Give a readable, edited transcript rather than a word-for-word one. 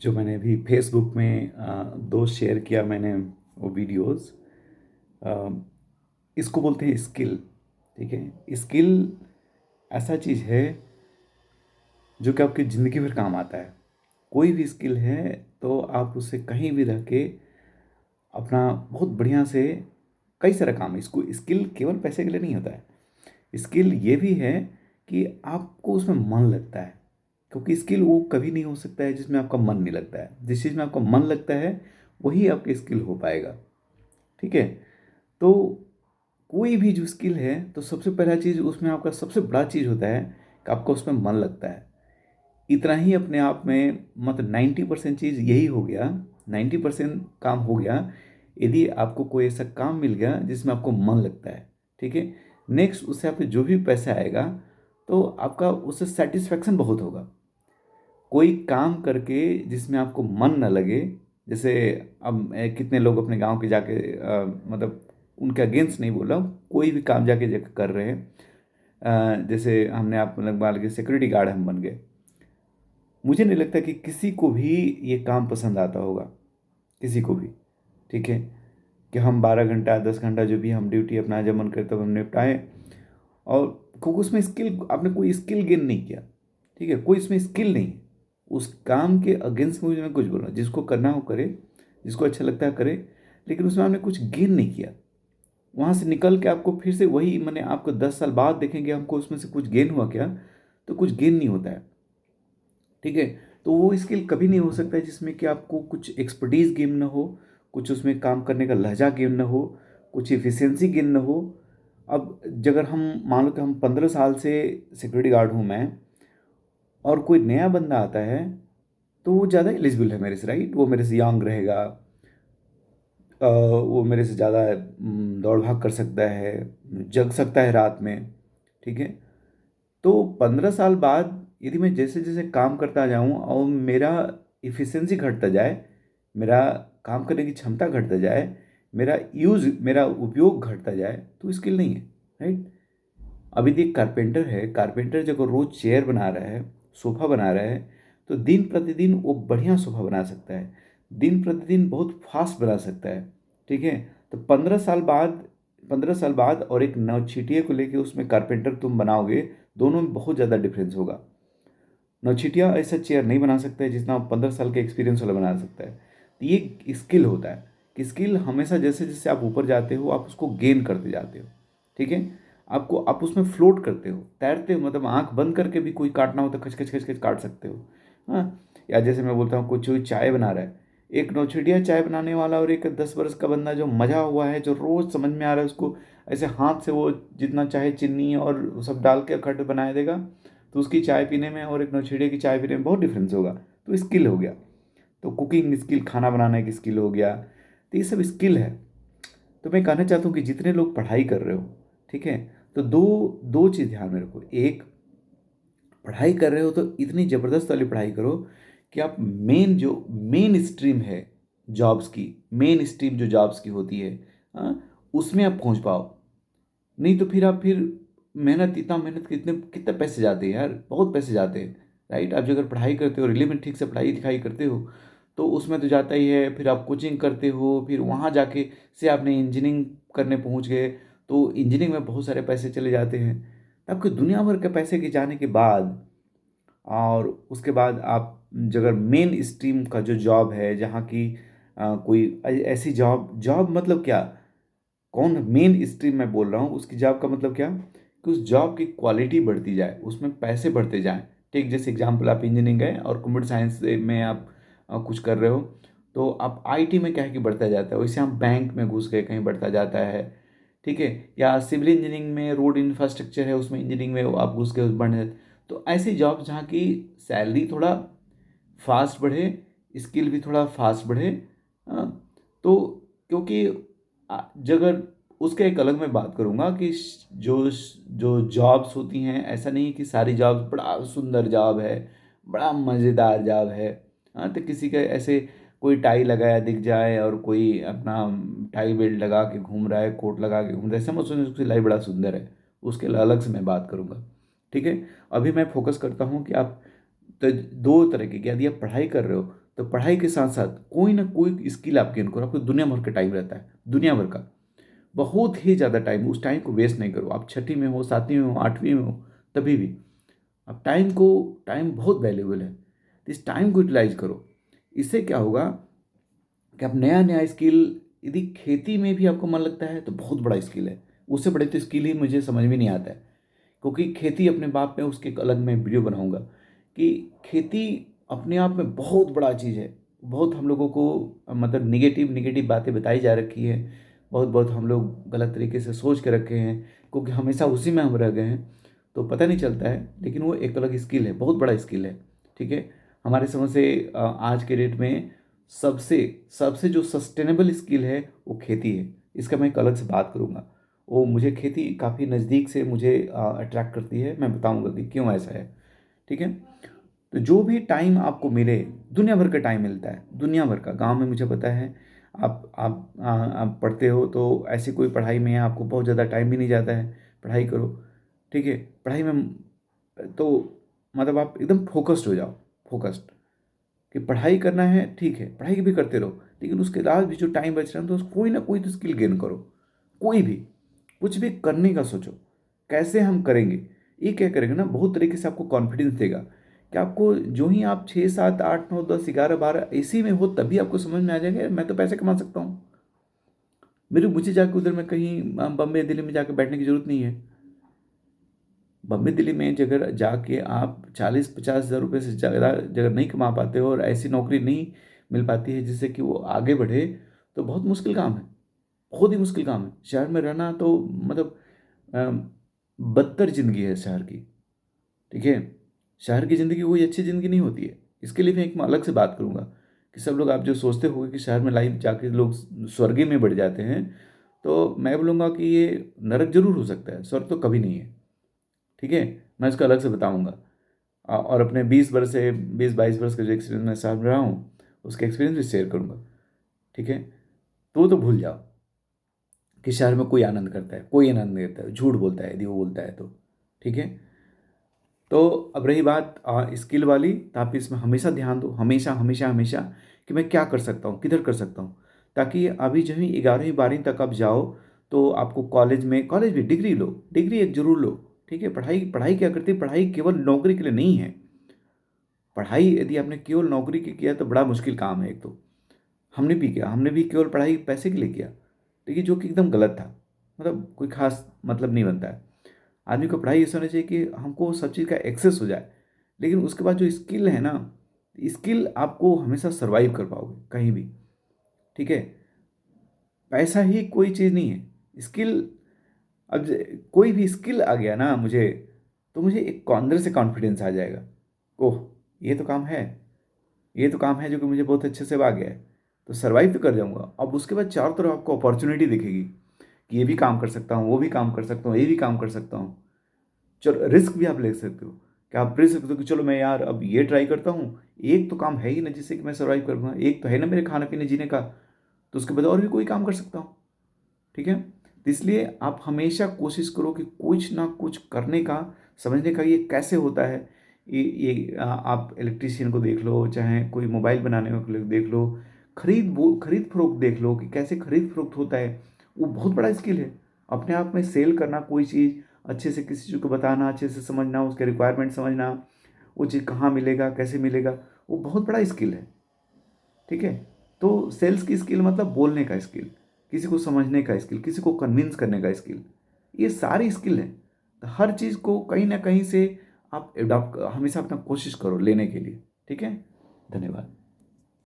जो मैंने अभी फेसबुक में दोस्त शेयर किया मैंने वो वीडियोस। अ, इसको बोलते हैं स्किल। ठीक है, स्किल ऐसा चीज़ है जो कि आपकी ज़िंदगी भर काम आता है। कोई भी स्किल है तो आप उससे कहीं भी रह के अपना बहुत बढ़िया से कई सारा काम है। इसको स्किल केवल पैसे के लिए नहीं होता है। स्किल ये भी है कि आपको उसमें मन लगता है, क्योंकि स्किल वो कभी नहीं हो सकता है जिसमें आपका मन नहीं लगता है। जिस चीज़ में आपका मन लगता है वही आपके स्किल हो पाएगा। ठीक है। तो कोई भी जो स्किल है तो सबसे पहला चीज़ उसमें आपका सबसे बड़ा चीज़ होता है कि आपका उसमें मन लगता है। इतना ही अपने आप में मतलब 90% चीज़ यही हो गया। 90% काम हो गया यदि आपको कोई ऐसा काम मिल गया जिसमें आपको मन लगता है। ठीक है। नेक्स्ट उससे आपको जो भी पैसा आएगा तो आपका उससे सेटिस्फेक्शन बहुत होगा। कोई काम करके जिसमें आपको मन न लगे, जैसे अब कितने लोग अपने गांव के जाके मतलब उनके अगेंस्ट नहीं बोल रहा हूँ, कोई भी काम जाके जाके कर रहे हैं। जैसे हमने आप मतलब मान लीजिए सिक्योरिटी गार्ड हम बन गए। मुझे नहीं लगता कि किसी को भी ये काम पसंद आता होगा, किसी को भी। ठीक है, कि हम 12 घंटा 10 घंटा जो भी हम ड्यूटी अपना जब मन करे तब हम निपटाएं, और क्योंकि उसमें स्किल आपने कोई स्किल गेन नहीं किया। ठीक है, कोई इसमें स्किल नहीं है। उस काम के अगेंस्ट में मैं कुछ बोल रहा हूँ, जिसको करना हो करे, जिसको अच्छा लगता है करे, लेकिन उसमें आपने कुछ गेन नहीं किया। वहाँ से निकल के आपको फिर से वही मैंने आपको 10 साल बाद देखेंगे हमको उसमें से कुछ गेन हुआ क्या, तो कुछ गेन नहीं होता है। ठीक है। तो वो स्किल कभी नहीं हो सकता है जिसमें कि आपको कुछ एक्सपर्टीज गेन ना हो, कुछ उसमें काम करने का लहजा गेन ना हो, कुछ इफिशियंसी गेन ना हो। अब अगर हम मान लो कि हम 15 साल से सिक्योरिटी गार्ड हूँ मैं, और कोई नया बंदा आता है तो वो ज़्यादा एलिजिबल है मेरे से, राइट। वो मेरे से यंग रहेगा, वो मेरे से ज़्यादा दौड़ भाग कर सकता है, जग सकता है रात में। ठीक है। तो 15 साल बाद यदि मैं जैसे जैसे काम करता जाऊं और मेरा इफ़िशियंसी घटता जाए, मेरा काम करने की क्षमता घटता जाए, मेरा उपयोग घटता जाए, तो स्किल नहीं है, राइट। अभी देख, कारपेंटर है, कारपेंटर जब रोज़ चेयर बना रहा है, सोफ़ा बना रहा है, तो दिन प्रतिदिन वो बढ़िया सोफ़ा बना सकता है, दिन प्रतिदिन बहुत फास्ट बना सकता है। ठीक है। तो 15 साल बाद और एक नवछिटिया को लेके उसमें कारपेंटर तुम बनाओगे, दोनों में बहुत ज़्यादा डिफरेंस होगा। नौछिटिया ऐसा चेयर नहीं बना सकता है जितना 15 साल के एक्सपीरियंस वाला बना सकता है। तो ये स्किल होता है कि स्किल हमेशा जैसे जैसे आप ऊपर जाते हो आप उसको गेन करते जाते हो। ठीक है। आप उसमें फ्लोट करते हो, तैरते हो, मतलब आंख बंद करके भी कोई काटना हो तो खच खच खच खच काट सकते हो। हाँ। या जैसे मैं बोलता हूँ कुछ कोई चाय बना रहा है, एक नौछिटिया चाय बनाने वाला और एक 10 वर्ष का बंदा जो मजा हुआ है, जो रोज़ समझ में आ रहा है उसको, ऐसे हाथ से वो जितना चाहे चीनी और सब डाल के खट बना देगा, तो उसकी चाय पीने में और एक नौछेड़े की चाय पीने में बहुत डिफरेंस होगा। तो स्किल हो गया। तो कुकिंग स्किल, खाना बनाना एक स्किल हो गया। तो ये सब स्किल है। तो मैं कहना चाहता हूँ कि जितने लोग पढ़ाई कर रहे हो, ठीक है, तो दो दो चीज़ ध्यान में रखो। एक, पढ़ाई कर रहे हो तो इतनी ज़बरदस्त वाली पढ़ाई करो कि आप मेन स्ट्रीम है जॉब्स की, मेन स्ट्रीम जो जॉब्स की होती है, हाँ, उसमें आप पहुंच पाओ। नहीं तो फिर मेहनत, इतना मेहनत, कितने कितने पैसे जाते हैं यार, बहुत पैसे जाते हैं, राइट। आप जो अगर पढ़ाई करते हो, रिले में ठीक से पढ़ाई लिखाई करते हो, तो उसमें तो जाता ही है। फिर आप कोचिंग करते हो, फिर वहाँ जाके से आपने इंजीनियरिंग करने पहुँच गए, तो इंजीनियरिंग में बहुत सारे पैसे चले जाते हैं। तो आपके दुनिया भर के पैसे के जाने के बाद, और उसके बाद आप अगर मेन स्ट्रीम का जो जॉब है जहाँ की कोई ऐसी जॉब, जॉब मतलब क्या, कौन मेन स्ट्रीम मैं बोल रहा हूँ उसकी जॉब का मतलब क्या, कि उस जॉब की क्वालिटी बढ़ती जाए, उसमें पैसे बढ़ते जाएं। ठीक, जैसे एग्जांपल आप इंजीनियरिंग गए और कंप्यूटर साइंस में आप कुछ कर रहे हो, तो आप आईटी में क्या है कि बढ़ता जाता है, वैसे हम बैंक में घुस गए कहीं बढ़ता जाता है। ठीक है। या सिविल इंजीनियरिंग में रोड इंफ्रास्ट्रक्चर है उसमें इंजीनियरिंग में आप घुस गए बढ़ने। तो ऐसी जॉब जहाँ की सैलरी थोड़ा फास्ट बढ़े, स्किल भी थोड़ा फास्ट बढ़े। हाँ, तो क्योंकि जगह उसके एक अलग मैं बात करूँगा कि जो जो जॉब्स होती हैं, ऐसा नहीं कि सारी जॉब्स बड़ा सुंदर जॉब है, बड़ा मज़ेदार जॉब है। हाँ, तो किसी का ऐसे कोई टाई लगाया दिख जाए और कोई अपना टाई बेल्ट लगा के घूम रहा है, कोट लगा के घूम रहा है, समझ सुन उसकी लाइफ बड़ा सुंदर है, उसके लिए अलग से मैं बात करूँगा। ठीक है। अभी मैं फोकस करता हूँ कि आप तो दो तरह की, यदि आप पढ़ाई कर रहे हो तो पढ़ाई के साथ साथ कोई ना कोई स्किल आप गेन करो। आपको दुनिया भर का टाइम रहता है, दुनिया भर का बहुत ही ज़्यादा टाइम, उस टाइम को वेस्ट नहीं करो। आप छठी में हो, सातवीं में हो, आठवीं में हो, तभी भी अब टाइम बहुत वैल्यूबल है, तो इस टाइम को यूटिलाइज करो। इससे क्या होगा कि आप नया नया स्किल, यदि खेती में भी आपको मन लगता है तो बहुत बड़ा स्किल है। उससे बड़े तो स्किल ही मुझे समझ में नहीं आता है, क्योंकि खेती अपने बाप में, उसके एक अलग मैं वीडियो बनाऊंगा कि खेती अपने आप में बहुत बड़ा चीज़ है। बहुत हम लोगों को मतलब निगेटिव निगेटिव बातें बताई जा रखी है, बहुत बहुत हम लोग गलत तरीके से सोच के रखे हैं, क्योंकि हमेशा उसी में हम रह गए हैं, तो पता नहीं चलता है। लेकिन वो एक अलग स्किल है, बहुत बड़ा स्किल है। ठीक है, हमारे समझ से आज के डेट में सबसे सबसे जो सस्टेनेबल स्किल है वो खेती है। इसका मैं एक अलग से बात करूँगा। वो मुझे खेती काफ़ी नज़दीक से मुझे अट्रैक्ट करती है, मैं बताऊँगा कि क्यों ऐसा है। ठीक है, तो जो भी टाइम आपको मिले, दुनिया भर का टाइम मिलता है, दुनिया भर का। गांव में मुझे पता है, आप पढ़ते हो तो ऐसी कोई पढ़ाई में आपको बहुत ज़्यादा टाइम भी नहीं जाता है, पढ़ाई करो। ठीक है, पढ़ाई में तो मतलब आप एकदम फोकस्ड हो जाओ, फोकस्ड कि पढ़ाई करना है, ठीक है पढ़ाई भी करते रहो, लेकिन उसके बाद भी जो टाइम बच रहा है तो कोई ना कोई तो स्किल गेन करो। कोई भी कुछ भी करने का सोचो, कैसे हम करेंगे। ये क्या करेगा ना, बहुत तरीके से आपको कॉन्फिडेंस देगा कि आपको जो ही आप 6 7 8 9 10 11 12 इसी में हो, तभी आपको समझ में आ जाएगा मैं तो पैसे कमा सकता हूँ। मुझे जाकर उधर में कहीं बम्बई दिल्ली में जाकर बैठने की जरूरत नहीं है। बम्बई दिल्ली में जगह जाके आप 40 50 हज़ार रुपये से ज़्यादा जगह नहीं कमा पाते हो और ऐसी नौकरी नहीं मिल पाती है जिससे कि वो आगे बढ़े, तो बहुत मुश्किल काम है, बहुत ही मुश्किल काम है। शहर में रहना तो मतलब बदतर ज़िंदगी है शहर की। ठीक है, शहर की ज़िंदगी कोई अच्छी ज़िंदगी नहीं होती है। इसके लिए मैं एक अलग से बात करूँगा कि सब लोग, आप जो सोचते हो कि शहर में लाइफ जाके लोग स्वर्गीय में बढ़ जाते हैं, तो मैं बोलूँगा कि ये नरक जरूर हो सकता है, स्वर्ग तो कभी नहीं है। ठीक है, मैं इसको अलग से बताऊँगा। और अपने 20 वर्ष से 20 22 वर्ष का जो एक्सपीरियंस मैं साथ में रहा हूँ, उसका एक्सपीरियंस भी शेयर करूँगा। ठीक है, तो भूल जाओ कि शहर में कोई आनंद करता है, कोई आनंद नहीं करता है, झूठ बोलता है यदि वो बोलता है तो। ठीक है, तो अब रही बात स्किल वाली, तो आप इसमें हमेशा ध्यान दो, हमेशा हमेशा हमेशा कि मैं क्या कर सकता हूँ, किधर कर सकता हूँ, ताकि अभी जो ही 11वीं 12वीं तक आप जाओ तो आपको कॉलेज भी डिग्री लो, डिग्री एक जरूर लो। ठीक है, पढ़ाई पढ़ाई क्या करती है, पढ़ाई केवल नौकरी के लिए नहीं है। पढ़ाई यदि आपने केवल नौकरी के किया तो बड़ा मुश्किल काम है। एक तो हमने भी केवल पढ़ाई पैसे के लिए किया, देखिए जो कि एकदम गलत था। मतलब कोई खास मतलब नहीं बनता है। आदमी को पढ़ाई ऐसा होनी चाहिए कि हमको सब चीज़ का एक्सेस हो जाए, लेकिन उसके बाद जो स्किल है ना, स्किल आपको हमेशा सर्वाइव कर पाओगे कहीं भी। ठीक है, पैसा ही कोई चीज़ नहीं है, स्किल। अब कोई भी स्किल आ गया ना मुझे, तो मुझे एक अंदर से कॉन्फिडेंस आ जाएगा। ओह, ये तो काम है, ये तो काम है जो कि मुझे बहुत अच्छे से आ गया है, तो सर्वाइव तो कर जाऊंगा। अब उसके बाद चारों तरफ आपको अपॉर्चुनिटी दिखेगी कि ये भी काम कर सकता हूँ, वो भी काम कर सकता हूँ, ये भी काम कर सकता हूँ। चलो रिस्क भी आप ले सकते हो कि आप रिस्क सकते हो कि चलो मैं यार अब ये ट्राई करता हूँ, एक तो काम है ही ना जिससे कि मैं सर्वाइव करूँगा, एक तो है ना मेरे खाने पीने जीने का, तो उसके बाद और भी कोई काम कर सकता हूँ। ठीक है, तो इसलिए आप हमेशा कोशिश करो कि कुछ ना कुछ करने का, समझने का ये कैसे होता है। आप इलेक्ट्रीशियन को देख लो, चाहे कोई मोबाइल बनाने को देख लो, खरीद फरोख्त देख लो कि कैसे खरीद फरोख्त होता है। वो बहुत बड़ा स्किल है अपने आप में। सेल करना कोई चीज़, अच्छे से किसी चीज़ को बताना, अच्छे से समझना, उसके रिक्वायरमेंट समझना, वो चीज़ कहाँ मिलेगा, कैसे मिलेगा, वो बहुत बड़ा स्किल है। ठीक है, तो सेल्स की स्किल मतलब बोलने का स्किल, किसी को समझने का स्किल, किसी को कन्विंस करने का स्किल, ये सारी स्किल है। तो हर चीज़ को कहीं ना कहीं से आप एडॉप्ट हमेशा अपना कोशिश करो लेने के लिए। ठीक है, धन्यवाद।